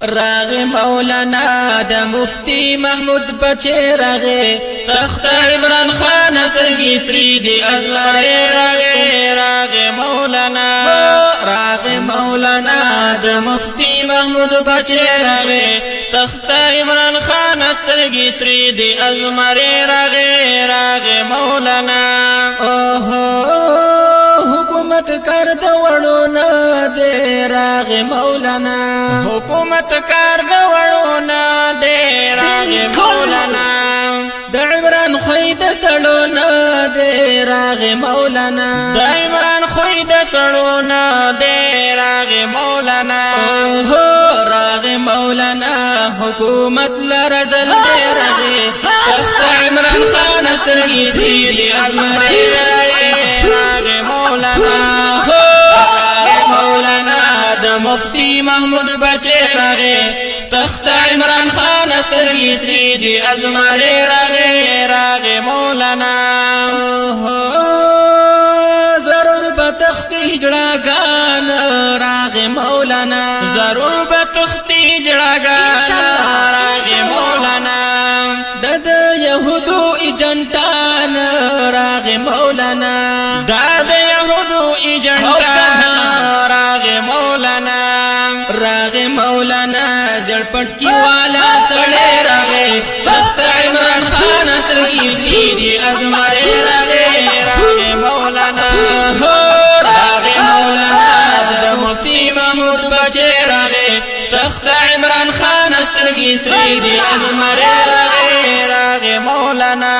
راغ مولانا د مفتی محمود بچے راغے تخت عمران خان سترګې سری دی ازمره راغے راغ مولانا د مفتی محمود بچے راغے تخت عمران خان سترګې سری دی ازمره راغے راغ مولانا حکومت کار د وړو نه دے راغ مولانا حکومت کار د وړو نه دے راغ مولانا د عمران خوید سړو نه دے راغ مولانا د عمران خوید سړو نه دے راغ مولانا راغ مولانا حکومت لرزل دے راغ تخت عمران خان سترګې سری دی ازمره راغ مولانا د مفتی محمود بچے راغے تخت عمران خان سترګې سری دی ازمره راغے راغ مولانا ضرور بتخت هجړاګان راغ مولانا ضرور بتخت هجړاګان راغ مولانا د يهودو ایجنټان راغ مولانا د يهودو ایجنټان راغ مولانا زړ پټکی والا سړی راغے تخت عمران خان سترګې سری دی ازمره راغے راغ مولانا راغ مولانا د مفتی محمود بچے راغے تخت عمران خان سترګې سری دی ازمره راغے راغ مولانا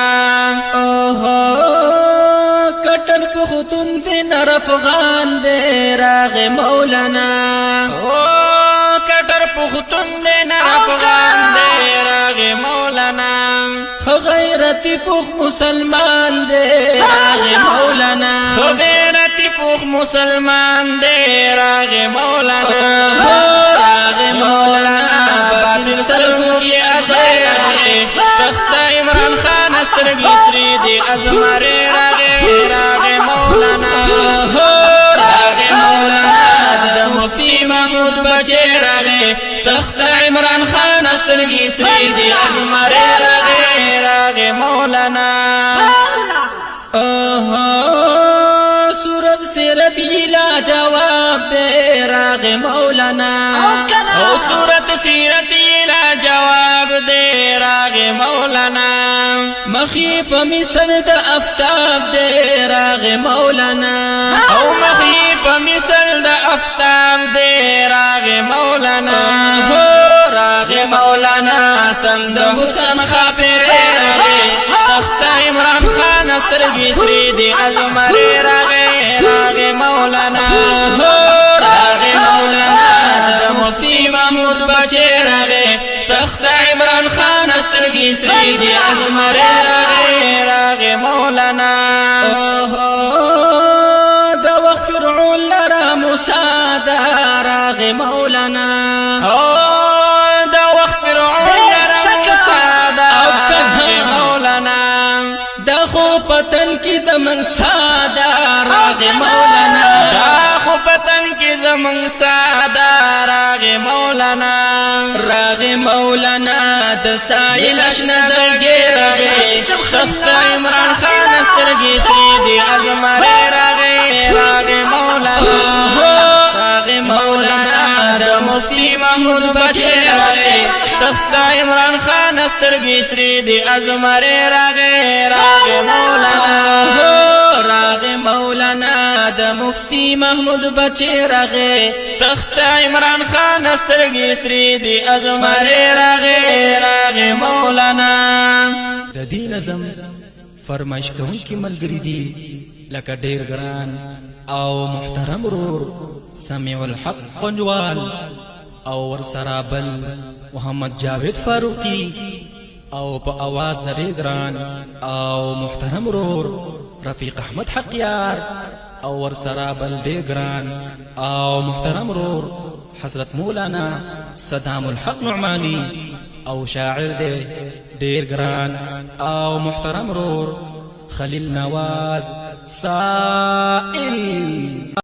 کټر په ختون دې نر افغان دے راغ مولانا پختون دے نر افغان دے راغ مولانا غیرتی پخ مسلمان دے راغ مولانا غیرتی پخ مسلمان دے راغ مولانا راغ مولانا باطل سرگو کی ازائی راغ تخت عمران خان سترګې سری دی ازمره راغ راغ مولانا راغ مولانا د مفتی محمود بچے راغے تخت عمران خان سترګې سری دی ازمره راغے راغ مولانا سورت سیرت لا جواب دے راغ مولانا سورت سیرت لا جواب دے راغ مولانا مخی په مثل د افتاب دے راغ مولانا او مخی په مثل د افتاب دے راغ مولانا راغ مولانا سم د حسن خاپر راغ تخت عمران خان سترګې سری دی ازمره راغ راغ مولانا راغ مولانا د مفتی محمود بچے راغ تخت عمران خان سترګې سری دی ازمره راغ راغ مولانا د وخت فرعون لرا موسی دا راغ مولانا د وخت فرعون لرا موسی دا راغ مولانا د خو پتن کی زمن ساده راغ مولانا د خو پتن کی زمن ساده راغ مولانا راغ مولانا د سایل نظر ګرغه تخت عمران خان سترګې سری دی ازمره راغ راغ مولانا راغ مولانا د مفتی محمود بچے راغے تخت عمران خان سترګې سری دی ازمره راغ راغ مولانا راغ مولانا د مفتی محمود بچے راغے تخت عمران خان سترګې سری دی ازمره راغ راغ مولانا د دین اعظم فرمایش کوونکی ملګری دی لکه ډیر ګران او محترم ورور سمیع الحق پنجوال او ورسره بل محمد جاوید فاروقی او په आवाज د ګران او محترم ورور رفیق احمد حقیار او ورسره بل ګران او محترم ورور حضرت مولانا صدام الحق نعمانی او شاعر دے ډیر ګران او محترم ورور خلیل نواز سائل